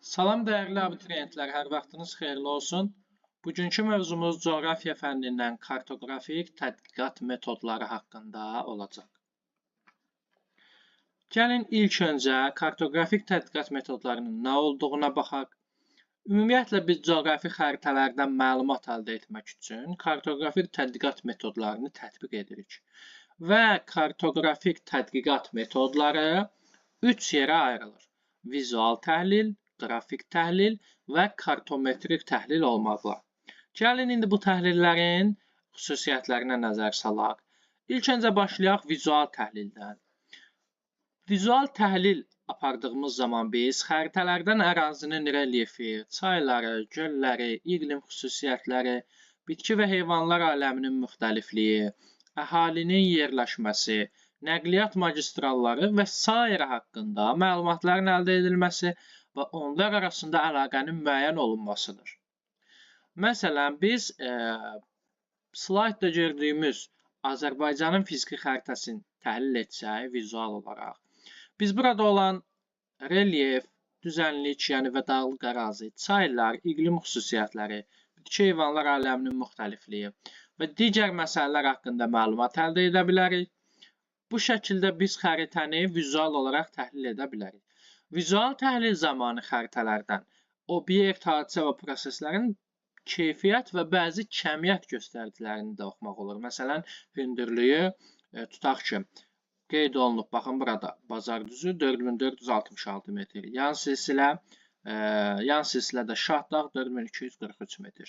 Salam dəyərli abituriyentlər, hər vaxtınız xeyirli olsun. Bugünkü mövzumuz coğrafiya fənnindən kartoqrafik tədqiqat metodları haqqında olacaq. Gəlin ilk öncə kartoqrafik tədqiqat metodlarının nə olduğuna baxaq. Ümumiyyətlə biz coğrafi xəritələrdən məlumat əldə etmək üçün kartoqrafik tədqiqat metodlarını tətbiq edirik. Və kartoqrafik tədqiqat metodları 3 yerə ayrılır. Vizual təhlil, qrafik təhlil və kartometrik təhlil olmaqla. Gəlin indi bu təhlillərin xüsusiyyətlərinə nəzər salaq. İlk öncə başlayaq vizual təhlildən. Vizual təhlil apardığımız zaman biz xəritələrdən ərazinin relyefi, çayları, gölləri, iqlim xüsusiyyətləri, bitki və heyvanlar aləminin müxtəlifliyi, əhalinin yerləşməsi, nəqliyyat magistralları və s. haqqında məlumatların əldə edilməsi və onlar arasında əlaqənin müəyyən olunmasıdır. Məsələn, biz slaydda gördüyümüz Azərbaycanın fiziki xəritəsini təhlil etsək vizual olaraq, biz burada olan relyef, düzənlik, yəni və dağlıq ərazi, çaylar, iqlim xüsusiyyətləri, bitki heyvanlar aləminin müxtəlifliyi və digər məsələlər haqqında məlumat əldə edə bilərik. Bu şəkildə biz xəritəni vizual olaraq təhlil edə bilərik. Vizual təhlil zamanı xəritələrdən obyekt, hadisə və proseslərin keyfiyyət və bəzi kəmiyyət göstəricilərini də oxumaq olur. Məsələn, hündürlüyü tutaq ki, qeyd olunub, baxın burada Bazardüzü 4466 metr, yan silsilədə Şahdağ 4243 metr.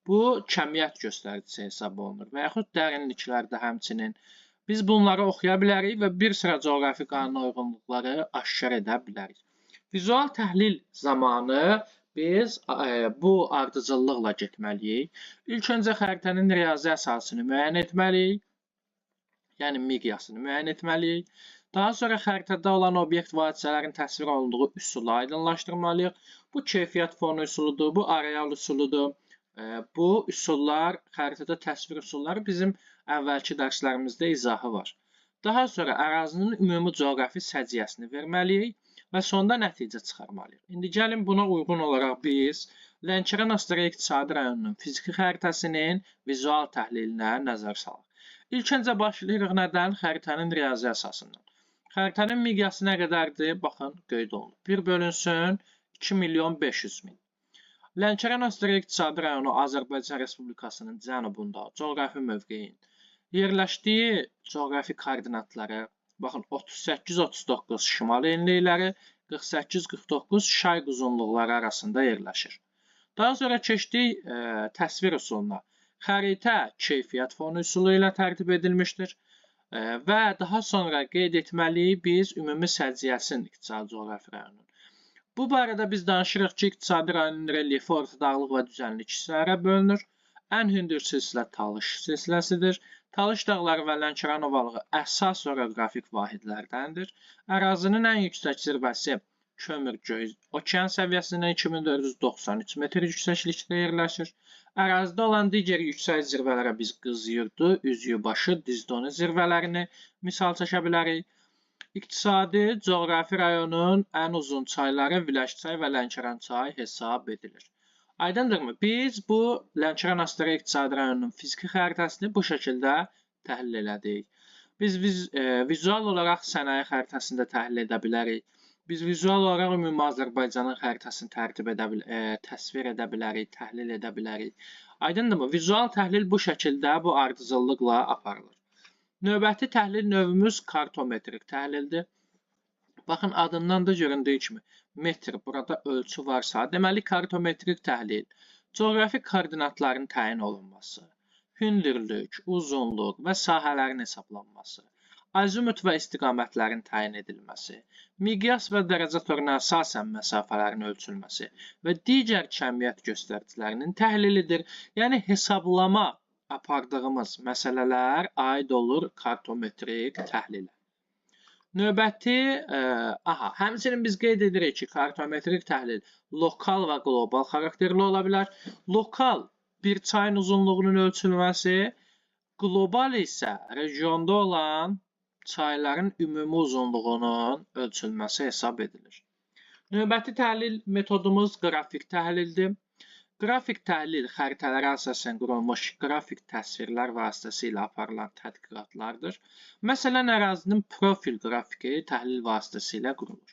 Bu kəmiyyət göstəricisi hesab olunur və yaxud dərinliklərdə həmçinin biz bunları oxuya bilərik və bir sıra coğrafi qanuna uyğunluqları aşkar edə bilərik. Vizual təhlil zamanı biz bu ardıcıllıqla getməliyik. İlk öncə xəritənin riyazi əsasını müəyyən etməliyik, yəni miqyasını müəyyən etməliyik. Daha sonra xəritədə olan obyekt və hadisələrin təsvir olunduğu üsulu aydınlaşdırmalıyıq. Bu keyfiyyət fonu üsuludur, bu areal üsuludur. Bu üsullar, xəritədə təsvir üsulları bizim əvvəlki dərslərimizdə izahı var. Daha sonra ərazinin ümumi coğrafi səciyyəsini verməliyik və sonda nəticə çıxarmalıyıq. İndi gəlin buna uyğun olaraq biz Lənkəran Astara İqtisadi rayonunun fiziki xəritəsinin vizual təhlilinə nəzər salaq. İlk öncə başlayırıq nədən? Xəritənin riyazi əsasından. Xəritənin miqyası nə qədərdir? Baxın, qeyd olunub. 1 bölünsün 2.500.000. Lənkəran Astara İqtisadi rayonu Azərbaycan Respublikasının cənubunda coğrafi mövqeyin yerləşdiyi coğrafi koordinatları, baxın 38-39 şimal enlikləri, 48-49 şərq uzunluqları arasında yerləşir. Daha sonra keçdik təsvir üsuluna. Xəritə keyfiyyət fonu üsulu ilə tərtib edilmişdir və daha sonra qeyd etməliyik biz ümumi səciyyəsini İqtisadi Coğrafi rayonunun. Bu barədə biz danışırıq ki, İqtisadi rayonun relyefi orta dağlıq və düzənlik hissələrə bölünür. Ən hündür silsilə Talış silsiləsidir. Talış dağları və Lənkəran ovalığı əsas oroqrafik vahidlərdəndir. Ərazinin ən yüksək zirvəsi Kömürgöy okean səviyyəsindən 2493 metr yüksəklikdə yerləşir. Ərazidə olan digər yüksək zirvələrə biz Qızıyurdu, Üzüyübaşı, Dizdonu zirvələrini misal çəkə bilərik. İqtisadi coğrafi rayonun ən uzun çayları Viləşçay və Lənkəran çayı hesab edilir. Aydındırmı? Biz bu Lənkəran Astara İqtisadi rayonunun fiziki xəritəsini bu şəkildə təhlil elədik. Biz vizual olaraq sənaye xəritəsində təhlil edə bilərik. Biz vizual olaraq ümumi Azərbaycanın xəritəsini təsvir edə bilərik, təhlil edə bilərik. Aydındırmı? Vizual təhlil bu şəkildə, bu ardıcıllıqla aparılır. Növbəti təhlil növümüz kartometrik təhlildir. Baxın, adından da göründüyü kimi metr, burada ölçü varsa, deməli kartometrik təhlil, coğrafik koordinatların təyin olunması, hündürlük, uzunluq və sahələrin hesablanması, azimut və istiqamətlərin təyin edilməsi, miqyas və dərəcə toruna əsasən məsafələrin ölçülməsi və digər kəmiyyət göstəricilərinin təhlilidir. Yəni hesablama apardığımız məsələlər aid olur kartometrik təhlilə. Növbəti, həmçinin biz qeyd edirik ki, kartometrik təhlil lokal və qlobal xarakterli ola bilər. Lokal bir çayın uzunluğunun ölçülməsi, qlobal isə regionda olan çayların ümumi uzunluğunun ölçülməsi hesab edilir. Növbəti təhlil metodumuz qrafik təhlildir. Qrafik təhlil xəritələrə əsasən qurulmuş qrafik təsvirlər vasitəsilə aparılan tədqiqatlardır. Məsələn, ərazinin profil qrafiki təhlil vasitəsilə qurulur.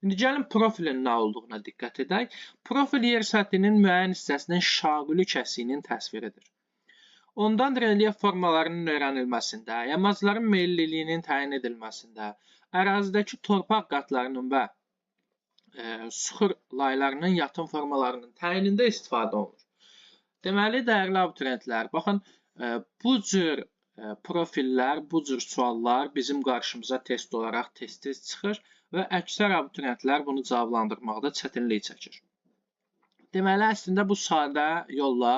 İndi gəlin profilin nə olduğuna diqqət edək. Profil yer səthinin müəyyən hissəsinin şaquli kəsiyinin təsviridir. Ondan relyef formalarının öyrənilməsində, yamacların meylliliyinin təyin edilməsində, ərazidəki torpaq qatlarının və suxur laylarının yatın formalarının təyinində istifadə olunur. Deməli, dəyərli abituriyentlər, baxın, bu cür profillər, bu cür suallar bizim qarşımıza test olaraq tez-tez çıxır və əksər abituriyentlər bunu cavablandırmaqda çətinlik çəkir. Deməli, əslində bu sadə yolla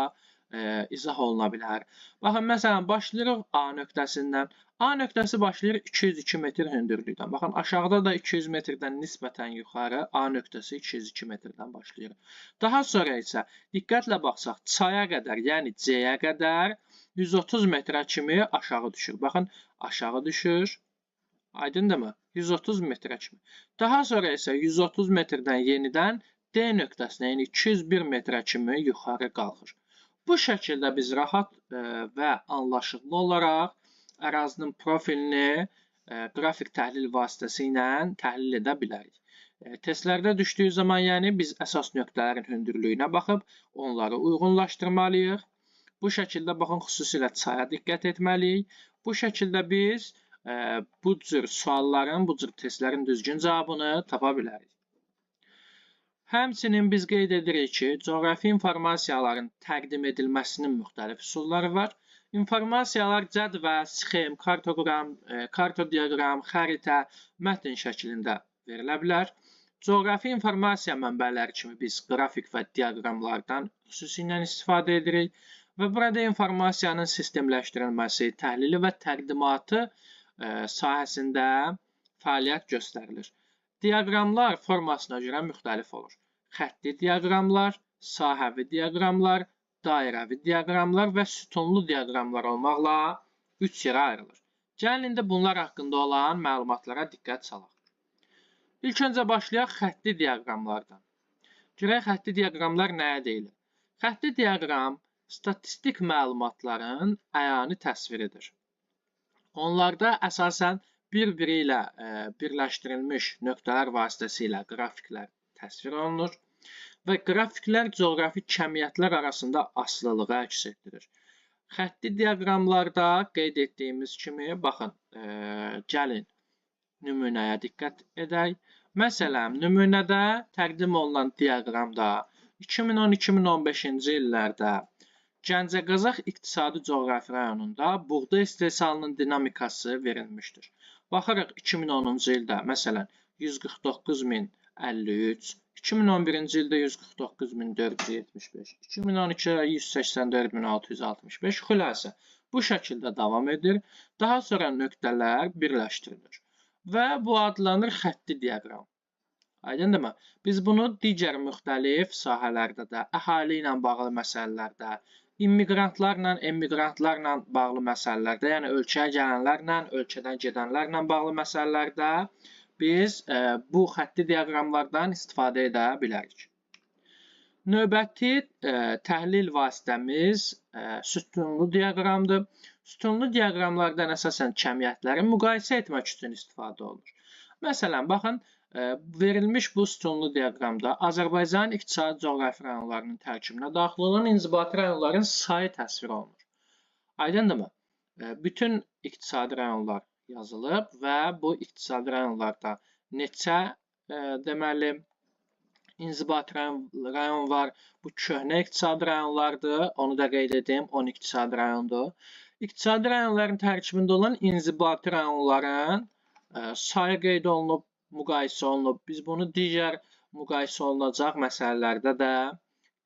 izah oluna bilər. Baxın, məsələn, başlayırıq A nöqtəsindən. A nöqtəsi başlayır 202 metr hündürlükdən. Baxın, aşağıda da 200 metrdən nisbətən yuxarı A nöqtəsi 202 metrdən başlayır. Daha sonra isə diqqətlə baxsaq, çaya qədər, yəni C-yə qədər 130 metrə kimi aşağı düşür. Baxın, aşağı düşür. Aydındırmı? 130 metrə kimi. Daha sonra isə 130 metrdən yenidən D nöqtəsinə, yəni 201 metrə kimi yuxarı qalxır. Bu şəkildə biz rahat və anlaşıqlı olaraq ərazinin profilini qrafik təhlil vasitəsilə təhlil edə bilərik. Testlərdə düşdüyü zaman, yəni biz əsas nöqtələrin hündürlüyünə baxıb onları uyğunlaşdırmalıyıq. Bu şəkildə baxın, xüsusilə çaya diqqət etməliyik. Bu şəkildə biz bu cür sualların, bu cür testlərin düzgün cavabını tapa bilərik. Həmçinin biz qeyd edirik ki, coğrafi informasiyaların təqdim edilməsinin müxtəlif üsulları var. İnformasiyalar cədvəl, sxem, kartoqram, kartodiaqram, xəritə, mətn şəklində verilə bilər. Coğrafi informasiya mənbələri kimi biz qrafik və diaqramlardan xüsusilə istifadə edirik və burada informasiyanın sistemləşdirilməsi, təhlili və təqdimatı sahəsində fəaliyyət göstərilir. Diaqramlar formasına görə müxtəlif olur. Xətti diaqramlar, sahəvi diaqramlar, dairəvi diaqramlar və sütunlu diaqramlar olmaqla 3 yerə ayrılır. Gəlin indi bunlar haqqında olan məlumatlara diqqət salaq. İlk öncə başlayaq xətti diaqramlardan. Görək xətti diaqramlar nəyə deyilir? Xətti diaqram statistik məlumatların əyani təsviridir. Onlarda əsasən bir-biri ilə birləşdirilmiş nöqtələr vasitəsilə qrafiklər təsvir olunur və qrafiklər coğrafi kəmiyyətlər arasında asılılığı əks etdirir. Xətti diaqramlarda qeyd etdiyimiz kimi, baxın, gəlin nümunəyə diqqət edək. Məsələn, nümunədə təqdim olunan diaqramda 2010-2015-ci illərdə Gəncəqazaq İqtisadi Coğrafi rayonunda buğda istehsalının dinamikası verilmişdir. Baxırıq 2010-cu ildə, məsələn, 149.053, 2011-ci ildə 149.475, 2012-də 184.665, xülasə bu şəkildə davam edir. Daha sonra nöqtələr birləşdirilir və bu adlanır xətti diaqram. Aydındırmı? Biz bunu digər müxtəlif sahələrdə də, əhali ilə bağlı məsələlərdə, immiqrantlarla, emiqrantlarla bağlı məsələlərdə, yəni ölkəyə gələnlərlə, ölkədən gedənlərlə bağlı məsələlərdə biz bu xətti diaqramlardan istifadə edə bilərik. Növbəti təhlil vasitəmiz sütunlu diaqramdır. Sütunlu diaqramlardan əsasən kəmiyyətləri müqayisə etmək üçün istifadə olunur. Məsələn, baxın, verilmiş bu sütunlu diaqramda Azərbaycanın iqtisadi coğrafi rayonlarının tərkibinə daxil olan inzibati rayonların sayı təsvir olunur. Aydındırmı? Bütün iqtisadi rayonlar yazılıb və bu iqtisadi rayonlarda neçə deməli inzibati rayon var. Bu köhnə iqtisadi rayonlardır. Onu da qeyd edeyim, 10 iqtisadi rayondur. İqtisadi rayonların tərkibində olan inzibati rayonların sayı qeyd olunub, müqayisə olunub. Biz bunu digər müqayisə olunacaq məsələlərdə də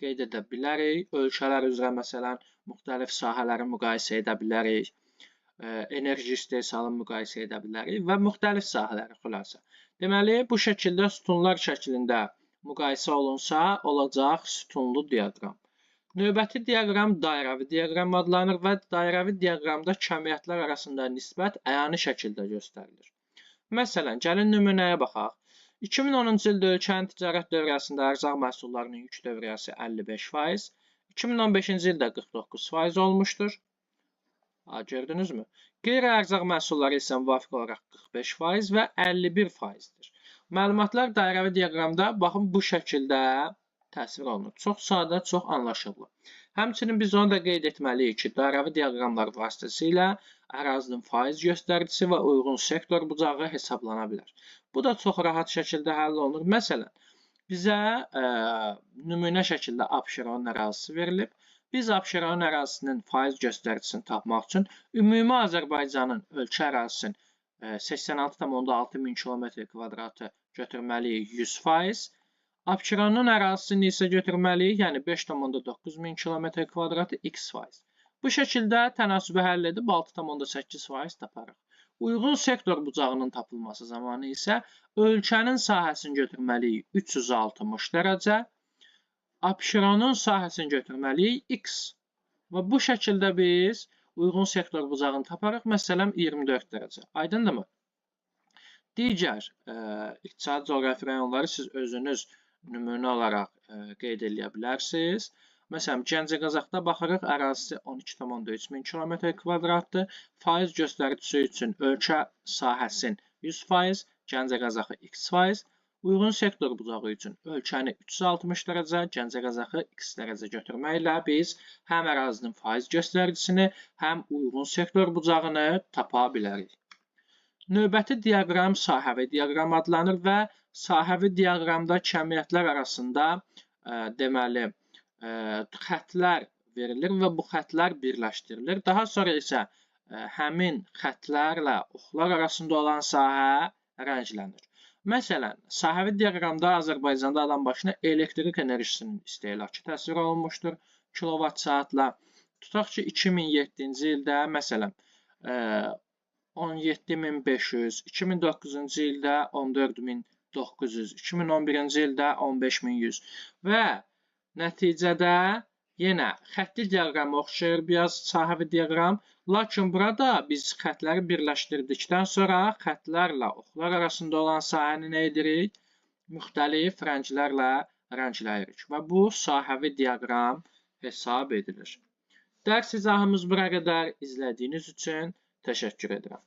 qeyd edə bilərik. Ölkələr üzrə məsələn müxtəlif sahələri müqayisə edə bilərik. Enerji istehsalını müqayisə edə bilərik və müxtəlif sahələri xülasə. Deməli, bu şəkildə sütunlar şəklində müqayisə olunsa, olacaq sütunlu diaqram. Növbəti diaqram dairəvi diaqram adlanır və dairəvi diaqramda kəmiyyətlər arasında nisbət əyani şəkildə göstərilir. Məsələn, gəlin nümunəyə baxaq. 2010-cu ildə ölkənin ticarət dövriyyəsində ərzaq məhsullarının yük dövriyyəsi 55%, 2015-ci ildə 49% olmuşdur. Gördünüzmü? Qeyri-ərzaq məhsulları isə müvafiq olaraq 45% və 51%dir. Məlumatlar dairəvi diaqramda baxın bu şəkildə təsvir olunur. Çox sadə, çox anlaşılır. Həmçinin biz onu da qeyd etməliyik ki, dairəvi diaqramlar vasitəsilə ərazinin faiz göstəricisi və uyğun sektor bucağı hesablana bilər. Bu da çox rahat şəkildə həll olunur. Məsələn, bizə nümunə şəkildə Abşeron ərazisi verilib. Biz Abşeron ərazisinin faiz göstəricisini tapmaq üçün ümumi Azərbaycanın ölkə ərazisinin 86,6 min km² götürməliyik 100%. Abşeronun ərazisini isə götürməliyik, yəni 5,9 min km² x%. Bu şəkildə tənasübü həll edib 6,8% taparıq. Uyğun sektor bucağının tapılması zamanı isə ölkənin sahəsini götürməliyik 360 dərəcə, Abşeronun sahəsini götürməliyik x. Və bu şəkildə biz uyğun sektor bucağını taparıq, məsələn 24 dərəcə. Aydındırmı? Digər iqtisadi coğrafi rayonları siz özünüz nümunə olaraq qeyd edə bilərsiniz. Məsələn, Gəncəqazaqda baxırıq, ərazisi 12,3 min km²-dir. Faiz göstəricisi üçün ölkə sahəsinin 100%, Gəncəqazağı x%. Uyğun sektor bucağı üçün ölkəni 360 dərəcə, Gəncəqazağı x dərəcə götürməklə biz həm ərazinin faiz göstəricisini, həm uyğun sektor bucağını tapa bilərik. Növbəti diaqram sahəvi diaqram adlanır və sahəvi diaqramda kəmiyyətlər arasında deməli xəttlər verilir və bu xəttlər birləşdirilir. Daha sonra isə həmin xəttlərlə oxlar arasında olan sahə rənglənir. Məsələn, sahəvi diaqramda Azərbaycanda adam başına elektrik enerjisinin istehlakı təsvir olunmuşdur kilovat saatla. Tutaq ki, 2007-ci ildə məsələn 17.500, 2009-cu ildə 14.900, 2011-ci ildə 15.100 və nəticədə yenə xətti diaqrama oxşayır biraz sahəvi diaqram, lakin burada biz xəttləri birləşdirdikdən sonra xəttlərlə oxlar arasında olan sahəni nə edirik? Müxtəlif rənglərlə rəngləyirik və bu sahəvi diaqram hesab edilir. Dərs izahımız bura qədər. İzlədiyiniz üçün təşəkkür edirəm.